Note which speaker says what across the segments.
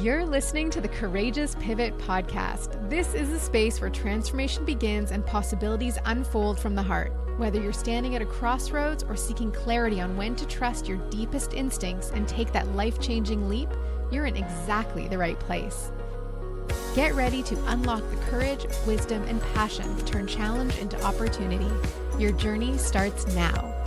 Speaker 1: You're listening to the Courageous Pivot podcast. This is a space where transformation begins and possibilities unfold from the heart. Whether you're standing at a crossroads or seeking clarity on when to trust your deepest instincts and take that life-changing leap, you're in exactly the right place. Get ready to unlock the courage, wisdom, and passion to turn challenge into opportunity. Your journey starts now.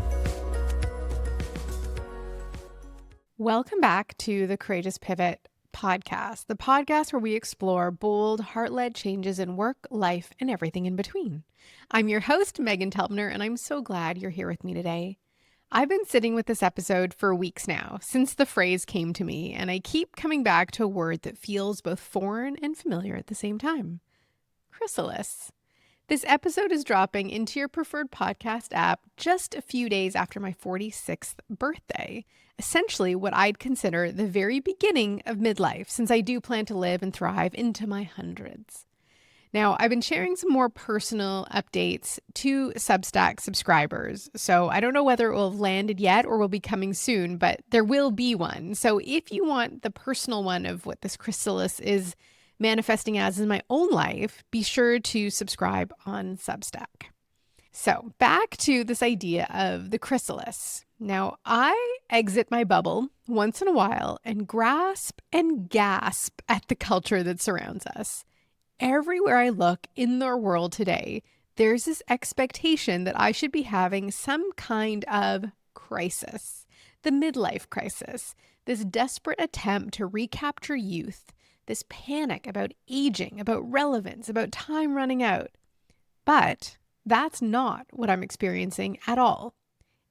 Speaker 1: Welcome back to the Courageous Pivot podcast, the podcast where we explore bold, heart-led changes in work, life, and everything in between. I'm your host, Meghan Telpner, and I'm so glad you're here with me today. I've been sitting with this episode for weeks now, since the phrase came to me, and I keep coming back to a word that feels both foreign and familiar at the same time. Chrysalis. This episode is dropping into your preferred podcast app just a few days after my 46th birthday, essentially what I'd consider the very beginning of midlife, since I do plan to live and thrive into my hundreds. Now, I've been sharing some more personal updates to Substack subscribers, so I don't know whether it will have landed yet or will be coming soon, but there will be one. So if you want the personal one of what this chrysalis is manifesting as in my own life, be sure to subscribe on Substack. So back to this idea of the chrysalis. Now, I exit my bubble once in a while and grasp and gasp at the culture that surrounds us. Everywhere I look in the world today, there's this expectation that I should be having some kind of crisis. The midlife crisis, this desperate attempt to recapture youth, this panic about aging, about relevance, about time running out. But that's not what I'm experiencing at all.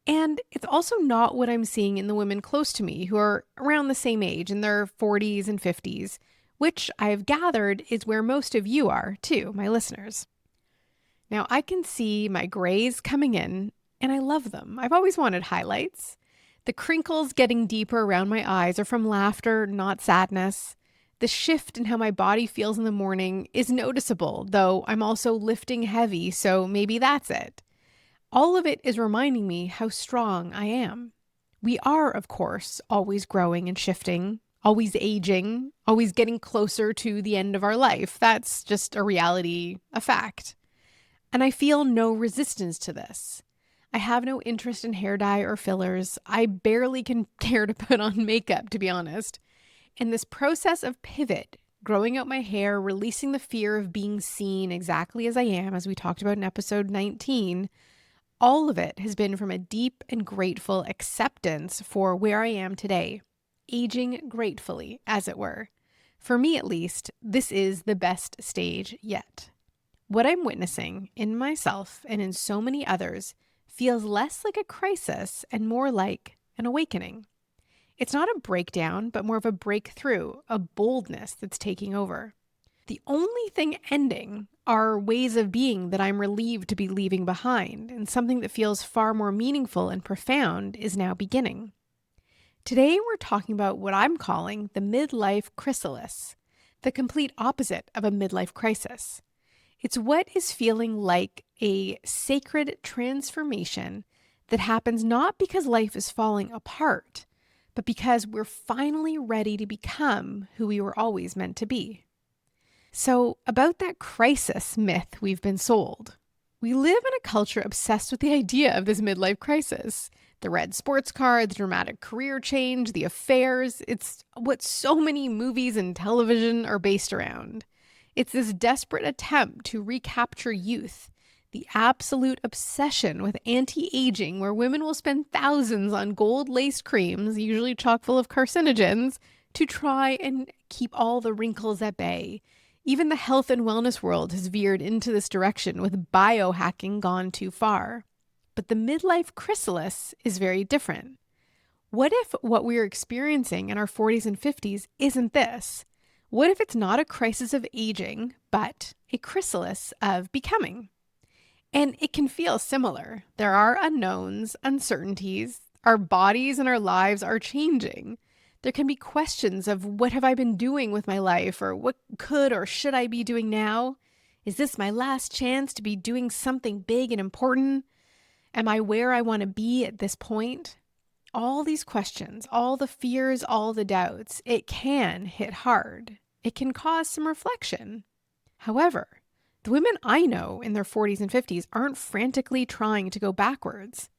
Speaker 1: And it's also not what I'm seeing in the women close to me who are around the same age, in their 40s and 50s, which I've gathered is where most of you are too, my listeners. Now, I can see my grays coming in, and I love them. I've always wanted highlights. The crinkles getting deeper around my eyes are from laughter, not sadness. The shift in how my body feels in the morning is noticeable, though I'm also lifting heavy, so maybe that's it. All of it is reminding me how strong I am. We are, of course, always growing and shifting, always aging, always getting closer to the end of our life. That's just a reality, a fact. And I feel no resistance to this. I have no interest in hair dye or fillers. I barely can care to put on makeup, to be honest. In this process of pivot, growing out my hair, releasing the fear of being seen exactly as I am, as we talked about in episode 19, all of it has been from a deep and grateful acceptance for where I am today, aging gratefully, as it were. For me, at least, this is the best stage yet. What I'm witnessing in myself and in so many others feels less like a crisis and more like an awakening. It's not a breakdown, but more of a breakthrough, a boldness that's taking over. The only thing ending are ways of being that I'm relieved to be leaving behind, and something that feels far more meaningful and profound is now beginning. Today, we're talking about what I'm calling the midlife chrysalis, the complete opposite of a midlife crisis. It's what is feeling like a sacred transformation that happens not because life is falling apart, but because we're finally ready to become who we were always meant to be. So, about that crisis myth we've been sold. We live in a culture obsessed with the idea of this midlife crisis. The red sports car, the dramatic career change, the affairs. It's what so many movies and television are based around. It's this desperate attempt to recapture youth, the absolute obsession with anti-aging, where women will spend thousands on gold-laced creams, usually chock full of carcinogens, to try and keep all the wrinkles at bay. Even the health and wellness world has veered into this direction, with biohacking gone too far. But the midlife chrysalis is very different. What if what we're experiencing in our 40s and 50s isn't this? What if it's not a crisis of aging, but a chrysalis of becoming? And it can feel similar. There are unknowns, uncertainties. Our bodies and our lives are changing. There can be questions of what have I been doing with my life, or what could or should I be doing now? Is this my last chance to be doing something big and important? Am I where I want to be at this point? all these questions, all the fears, all the doubts, it can hit hard. It can cause some reflection. However, the women I know in their 40s and 50s aren't frantically trying to go backwards.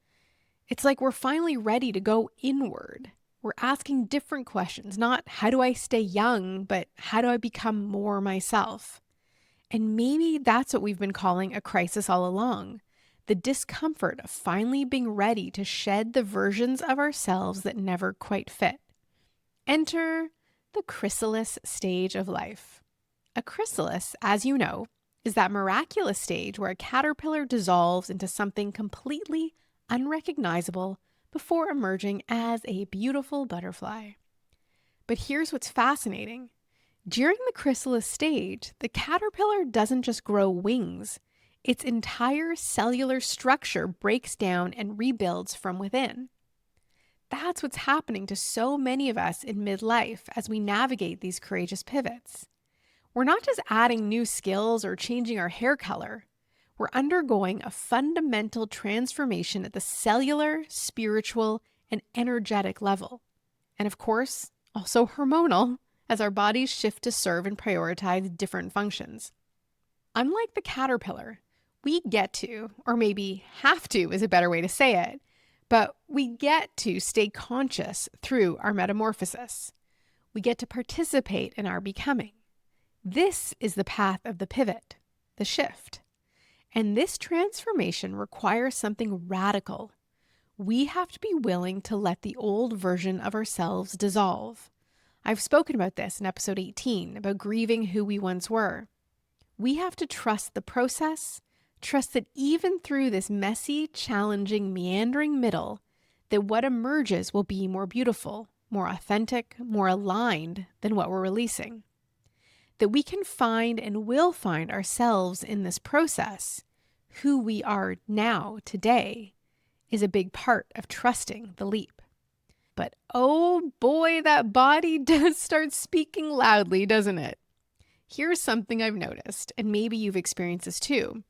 Speaker 1: It's like we're finally ready to go inward. We're asking different questions, not how do I stay young, but how do I become more myself? And maybe that's what we've been calling a crisis all along. The discomfort of finally being ready to shed the versions of ourselves that never quite fit. Enter the chrysalis stage of life. A chrysalis, as you know, is that miraculous stage where a caterpillar dissolves into something completely unrecognizable before emerging as a beautiful butterfly. But here's what's fascinating. During the chrysalis stage, the caterpillar doesn't just grow wings. Its entire cellular structure breaks down and rebuilds from within. That's what's happening to so many of us in midlife as we navigate these courageous pivots. We're not just adding new skills or changing our hair color. We're undergoing a fundamental transformation at the cellular, spiritual, and energetic level. And of course, also hormonal, as our bodies shift to serve and prioritize different functions. Unlike the caterpillar, we get to, or maybe have to is a better way to say it, but we get to stay conscious through our metamorphosis. We get to participate in our becoming. This is the path of the pivot, the shift. And this transformation requires something radical. We have to be willing to let the old version of ourselves dissolve. I've spoken about this in episode 18, about grieving who we once were. We have to trust the process, trust that even through this messy, challenging, meandering middle, that what emerges will be more beautiful, more authentic, more aligned than what we're releasing. That we can find and will find ourselves in this process, who we are now, today, is a big part of trusting the leap. But oh boy, that body does start speaking loudly, doesn't it? Here's something I've noticed, and maybe you've experienced this too.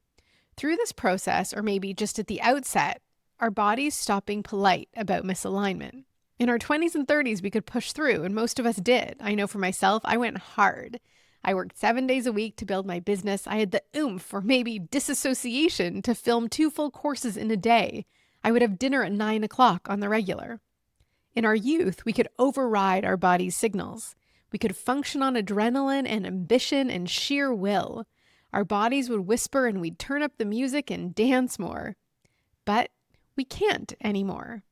Speaker 1: Through this process, or maybe just at the outset, our bodies stop being polite about misalignment. In our 20s and 30s, we could push through, and most of us did. I know for myself, I went hard. I worked 7 days a week to build my business. I had the oomph, or maybe disassociation, to film 2 full courses in a day. I would have dinner at 9 o'clock on the regular. In our youth, we could override our body's signals. We could function on adrenaline and ambition and sheer will. Our bodies would whisper and we'd turn up the music and dance more. But we can't anymore.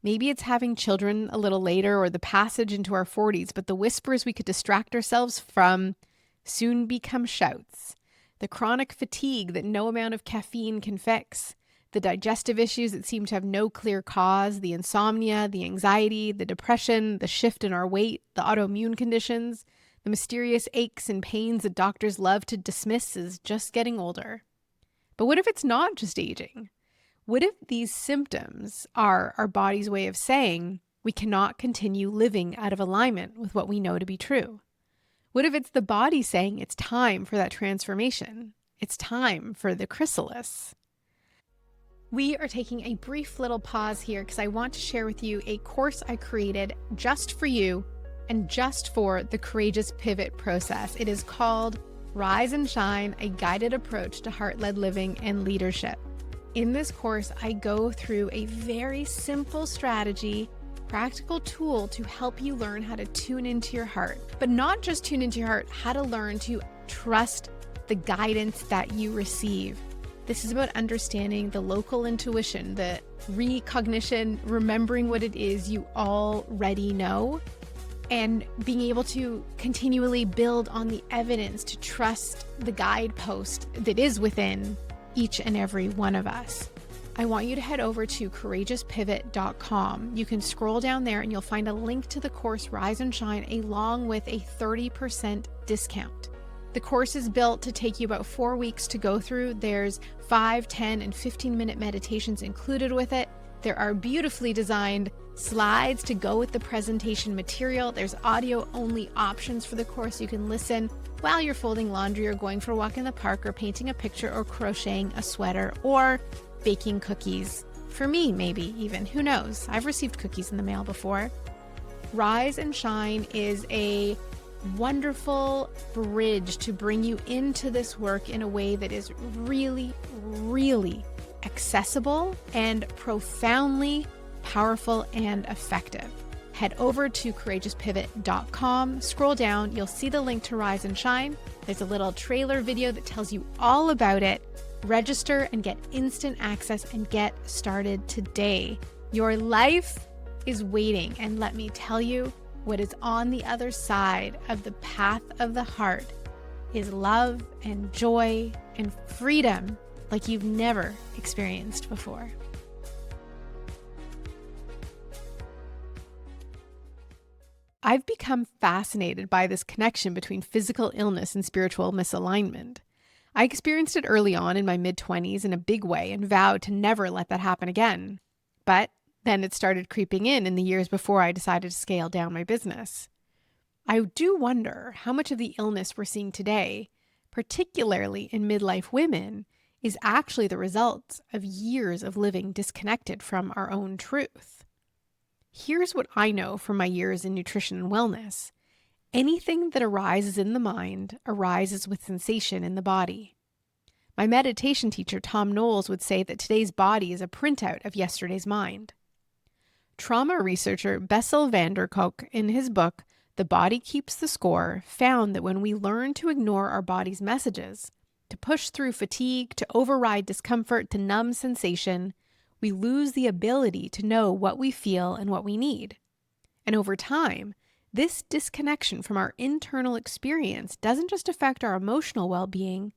Speaker 1: Maybe it's having children a little later or the passage into our 40s, but the whispers we could distract ourselves from soon become shouts. The chronic fatigue that no amount of caffeine can fix. The digestive issues that seem to have no clear cause, the insomnia, the anxiety, the depression, the shift in our weight, the autoimmune conditions, the mysterious aches and pains that doctors love to dismiss as just getting older. But what if it's not just aging? What if these symptoms are our body's way of saying we cannot continue living out of alignment with what we know to be true? What if it's the body saying it's time for that transformation? It's time for the chrysalis. We are taking a brief little pause here because I want to share with you a course I created just for you and just for the courageous pivot process. It is called Rise and Shine, a guided approach to heart-led living and leadership. In this course, I go through a very simple strategy, practical tool to help you learn how to tune into your heart, but not just tune into your heart, how to learn to trust the guidance that you receive. This is about understanding the local intuition, the recognition, remembering what it is you already know, and being able to continually build on the evidence to trust the guidepost that is within each and every one of us. I want you to head over to courageouspivot.com. You can scroll down there and you'll find a link to the course Rise and Shine along with a 30% discount. The course is built to take you about 4 weeks to go through. There's 5, 10, and 15-minute meditations included with it. There are beautifully designed slides to go with the presentation material. There's audio-only options for the course. You can listen while you're folding laundry or going for a walk in the park or painting a picture or crocheting a sweater or baking cookies For me, maybe even. Who knows? I've received cookies in the mail before. Rise and Shine is a wonderful bridge to bring you into this work in a way that is really, really accessible and profoundly powerful and effective. Head over to courageouspivot.com, scroll down, you'll see the link to Rise and Shine. There's a little trailer video that tells you all about it. Register and get instant access and get started today. Your life is waiting, and let me tell you, what is on the other side of the path of the heart is love and joy and freedom like you've never experienced before. I've become fascinated by this connection between physical illness and spiritual misalignment. I experienced it early on in my mid-20s in a big way and vowed to never let that happen again. But then it started creeping in the years before I decided to scale down my business. I do wonder how much of the illness we're seeing today, particularly in midlife women, is actually the result of years of living disconnected from our own truth. Here's what I know from my years in nutrition and wellness. Anything that arises in the mind arises with sensation in the body. My meditation teacher, Tom Knowles, would say that today's body is a printout of yesterday's mind. Trauma researcher Bessel van der Kolk, in his book, The Body Keeps the Score, found that when we learn to ignore our body's messages, to push through fatigue, to override discomfort, to numb sensation, we lose the ability to know what we feel and what we need. And over time, this disconnection from our internal experience doesn't just affect our emotional well-being,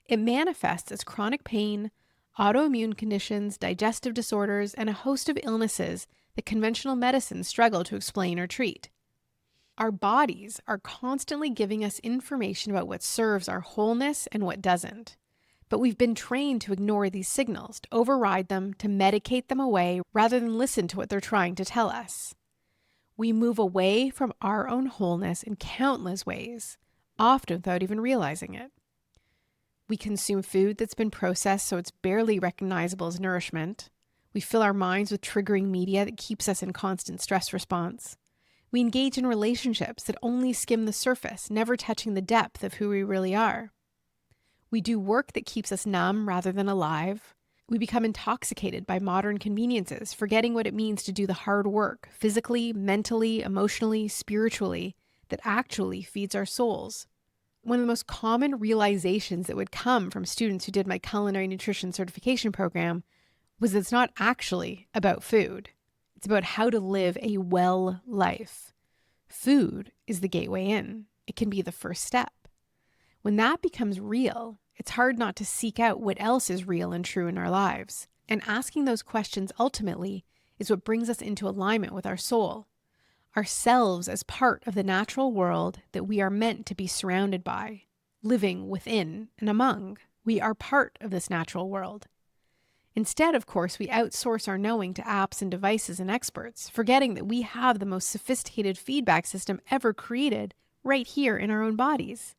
Speaker 1: it manifests as chronic pain, autoimmune conditions, digestive disorders, and a host of illnesses that conventional medicine struggle to explain or treat. Our bodies are constantly giving us information about what serves our wholeness and what doesn't. But we've been trained to ignore these signals, to override them, to medicate them away, rather than listen to what they're trying to tell us. We move away from our own wholeness in countless ways, often without even realizing it. We consume food that's been processed so it's barely recognizable as nourishment. We fill our minds with triggering media that keeps us in constant stress response. We engage in relationships that only skim the surface, never touching the depth of who we really are. We do work that keeps us numb rather than alive. We become intoxicated by modern conveniences, forgetting what it means to do the hard work, physically, mentally, emotionally, spiritually, that actually feeds our souls. One of the most common realizations that would come from students who did my culinary nutrition certification program was that it's not actually about food. It's about how to live a well life. Food is the gateway in. It can be the first step. When that becomes real, it's hard not to seek out what else is real and true in our lives. And asking those questions ultimately is what brings us into alignment with our soul, ourselves as part of the natural world that we are meant to be surrounded by, living within and among. We are part of this natural world. Instead, of course, we outsource our knowing to apps and devices and experts, forgetting that we have the most sophisticated feedback system ever created right here in our own bodies.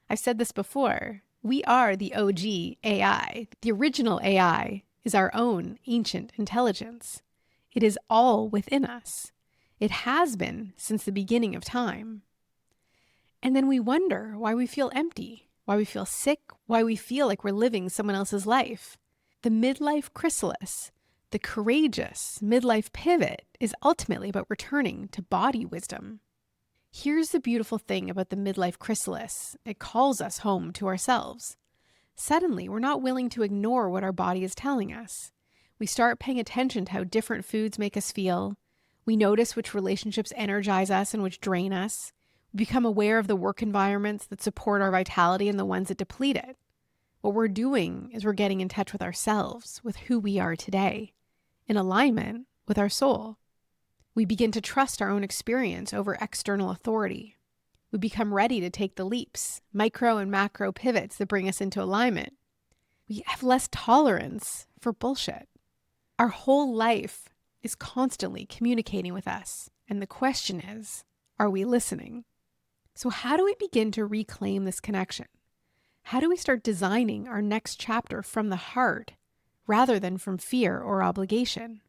Speaker 1: I've said this before. We are the OG AI. The original AI is our own ancient intelligence. It is all within us. It has been since the beginning of time. And then we wonder why we feel empty, why we feel sick, why we feel like we're living someone else's life. The midlife chrysalis, the courageous midlife pivot, is ultimately about returning to body wisdom. Here's the beautiful thing about the midlife chrysalis. It calls us home to ourselves. Suddenly, we're not willing to ignore what our body is telling us. We start paying attention to how different foods make us feel. We notice which relationships energize us and which drain us. We become aware of the work environments that support our vitality and the ones that deplete it. What we're doing is we're getting in touch with ourselves, with who we are today, in alignment with our soul. We begin to trust our own experience over external authority. We become ready to take the leaps, micro and macro pivots that bring us into alignment. We have less tolerance for bullshit. Our whole life is constantly communicating with us. And the question is, are we listening? So how do we begin to reclaim this connection? How do we start designing our next chapter from the heart rather than from fear or obligation?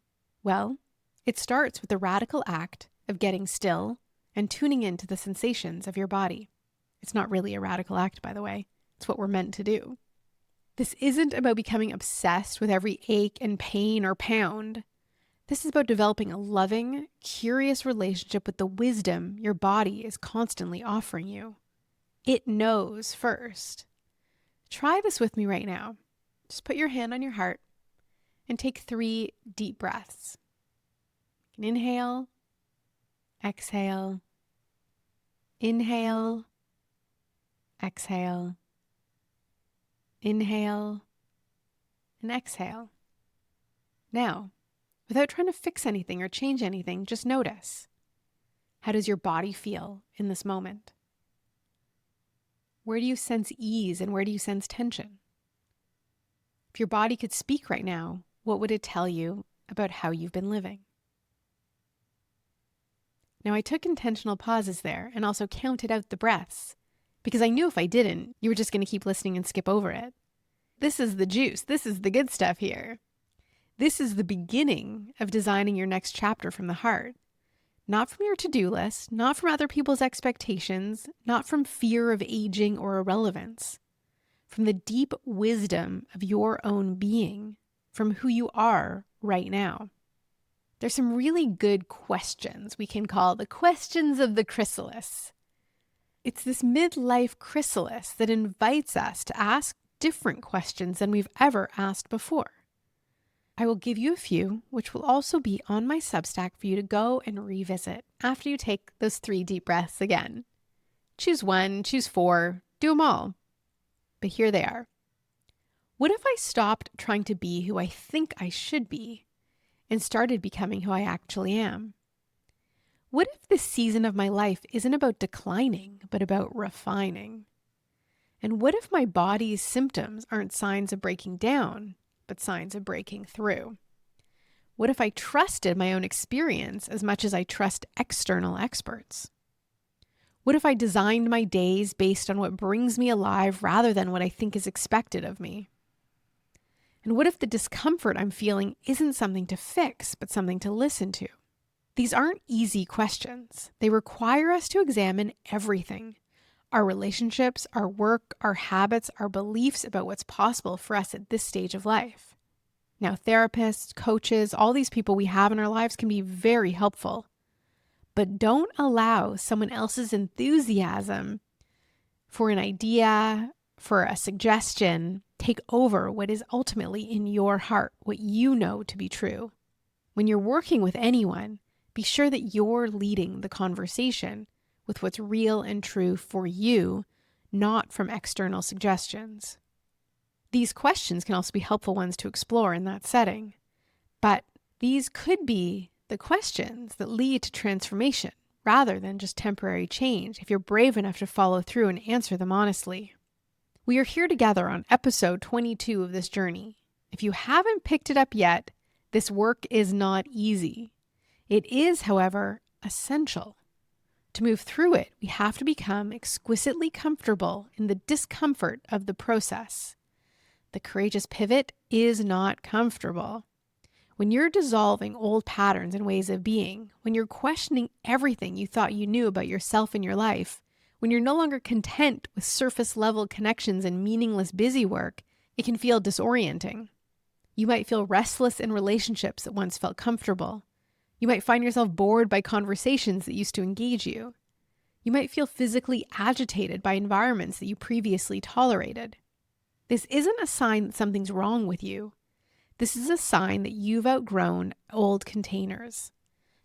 Speaker 1: Well, it starts with the radical act of getting still and tuning into the sensations of your body. It's not really a radical act, by the way. It's what we're meant to do. This isn't about becoming obsessed with every ache and pain or pound. This is about developing a loving, curious relationship with the wisdom your body is constantly offering you. It knows first. Try this with me right now. Just put your hand on your heart and take 3 deep breaths. You can inhale, exhale, inhale, exhale, inhale, and exhale. Now, without trying to fix anything or change anything, just notice. How does your body feel in this moment? Where do you sense ease and where do you sense tension? If your body could speak right now, what would it tell you about how you've been living? Now, I took intentional pauses there and also counted out the breaths because I knew if I didn't, you were just going to keep listening and skip over it. This is the juice. This is the good stuff here. This is the beginning of designing your next chapter from the heart. Not from your to-do list, not from other people's expectations, not from fear of aging or irrelevance. From the deep wisdom of your own being, from who you are right now. There's some really good questions we can call the questions of the chrysalis. It's this midlife chrysalis that invites us to ask different questions than we've ever asked before. I will give you a few, which will also be on my Substack for you to go and revisit after you take those 3 deep breaths again. Choose 1, choose 4, do them all. But here they are. What if I stopped trying to be who I think I should be and started becoming who I actually am? What if this season of my life isn't about declining, but about refining? And what if my body's symptoms aren't signs of breaking down, but signs of breaking through? What if I trusted my own experience as much as I trust external experts? What if I designed my days based on what brings me alive rather than what I think is expected of me? And what if the discomfort I'm feeling isn't something to fix, but something to listen to? These aren't easy questions. They require us to examine everything. Our relationships, our work, our habits, our beliefs about what's possible for us at this stage of life. Now, therapists, coaches, all these people we have in our lives can be very helpful. But don't allow someone else's enthusiasm for an idea, for a suggestion, take over what is ultimately in your heart, what you know to be true. When you're working with anyone, be sure that you're leading the conversation with what's real and true for you, not from external suggestions. These questions can also be helpful ones to explore in that setting, but these could be the questions that lead to transformation rather than just temporary change if you're brave enough to follow through and answer them honestly. We are here together on episode 22 of this journey. If you haven't picked it up yet, this work is not easy. It is, however, essential. To move through it, we have to become exquisitely comfortable in the discomfort of the process. The courageous pivot is not comfortable. When you're dissolving old patterns and ways of being, when you're questioning everything you thought you knew about yourself and your life, when you're no longer content with surface-level connections and meaningless busy work, it can feel disorienting. You might feel restless in relationships that once felt comfortable. You might find yourself bored by conversations that used to engage you. You might feel physically agitated by environments that you previously tolerated. This isn't a sign that something's wrong with you. This is a sign that you've outgrown old containers,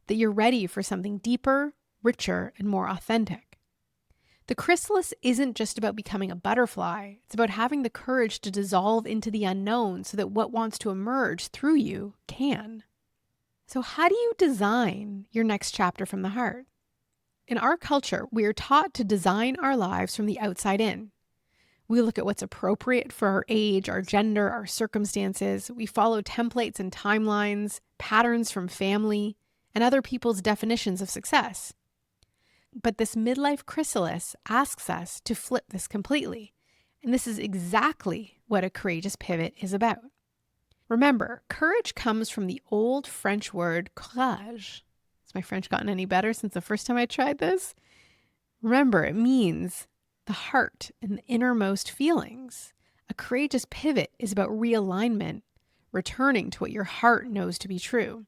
Speaker 1: that you're ready for something deeper, richer, and more authentic. The chrysalis isn't just about becoming a butterfly. It's about having the courage to dissolve into the unknown so that what wants to emerge through you can. So how do you design your next chapter from the heart? In our culture, we are taught to design our lives from the outside in. We look at what's appropriate for our age, our gender, our circumstances. We follow templates and timelines, patterns from family, and other people's definitions of success. But this midlife chrysalis asks us to flip this completely. And this is exactly what a courageous pivot is about. Remember, courage comes from the old French word courage. Has my French gotten any better since the first time I tried this? Remember, it means the heart and the innermost feelings. A courageous pivot is about realignment, returning to what your heart knows to be true.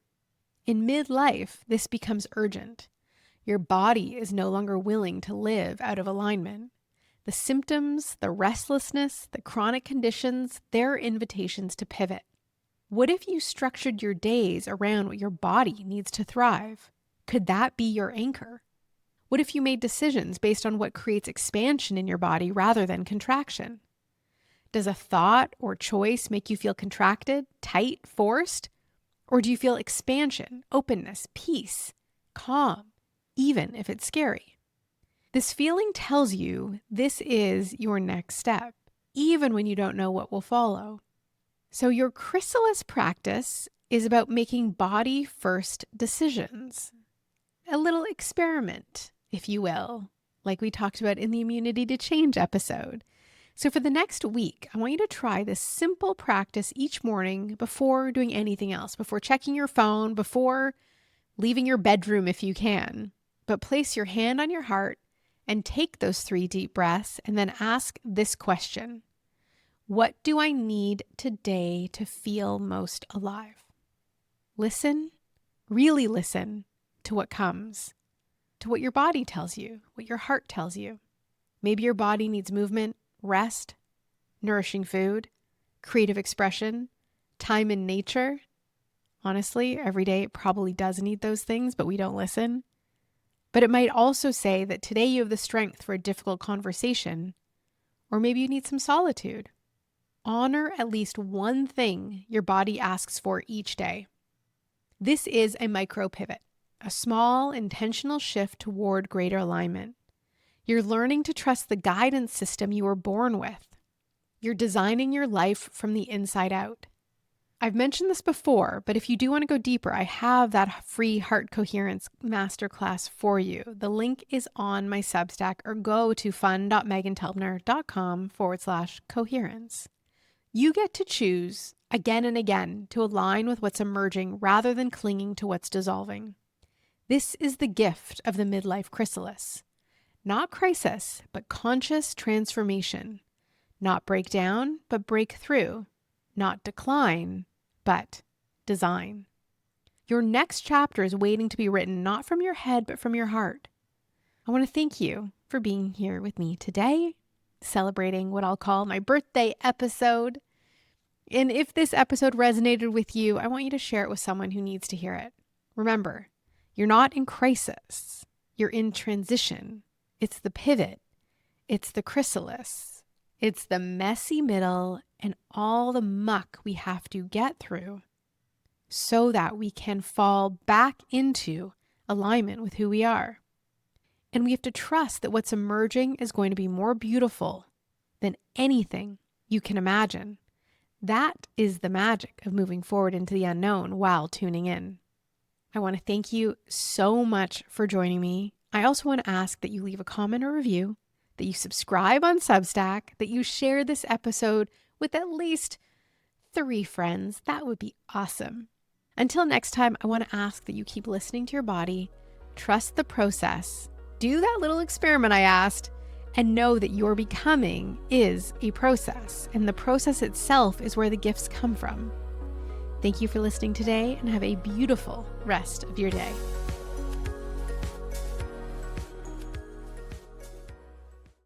Speaker 1: In midlife, this becomes urgent. Your body is no longer willing to live out of alignment. The symptoms, the restlessness, the chronic conditions, they're invitations to pivot. What if you structured your days around what your body needs to thrive? Could that be your anchor? What if you made decisions based on what creates expansion in your body rather than contraction? Does a thought or choice make you feel contracted, tight, forced? Or do you feel expansion, openness, peace, calm, even if it's scary? This feeling tells you this is your next step, even when you don't know what will follow. So your chrysalis practice is about making body first decisions. A little experiment, if you will, like we talked about in the Immunity to Change episode. So for the next week, I want you to try this simple practice each morning before doing anything else, before checking your phone, before leaving your bedroom if you can. But place your hand on your heart and take those 3 deep breaths and then ask this question. What do I need today to feel most alive? Listen, really listen to what comes, to what your body tells you, what your heart tells you. Maybe your body needs movement, rest, nourishing food, creative expression, time in nature. Honestly, every day it probably does need those things, but we don't listen. But it might also say that today you have the strength for a difficult conversation, or maybe you need some solitude. Honor at least one thing your body asks for each day. This is a micro pivot, a small intentional shift toward greater alignment. You're learning to trust the guidance system you were born with. You're designing your life from the inside out. I've mentioned this before, but if you do want to go deeper, I have that free heart coherence masterclass for you. The link is on my Substack, or go to fun.megantelpner.com/coherence. You get to choose again and again to align with what's emerging rather than clinging to what's dissolving. This is the gift of the midlife chrysalis. Not crisis, but conscious transformation. Not breakdown, but breakthrough. Not decline, but design. Your next chapter is waiting to be written, not from your head, but from your heart. I want to thank you for being here with me today, celebrating what I'll call my birthday episode. And if this episode resonated with you, I want you to share it with someone who needs to hear it. Remember, you're not in crisis. You're in transition. It's the pivot. It's the chrysalis. It's the messy middle and all the muck we have to get through so that we can fall back into alignment with who we are. And we have to trust that what's emerging is going to be more beautiful than anything you can imagine. That is the magic of moving forward into the unknown while tuning in. I want to thank you so much for joining me. I also want to ask that you leave a comment or review, that you subscribe on Substack, that you share this episode with at least 3 friends. That would be awesome. Until next time, I want to ask that you keep listening to your body, trust the process, do that little experiment I asked, and know that your becoming is a process, and the process itself is where the gifts come from. Thank you for listening today, and have a beautiful rest of your day.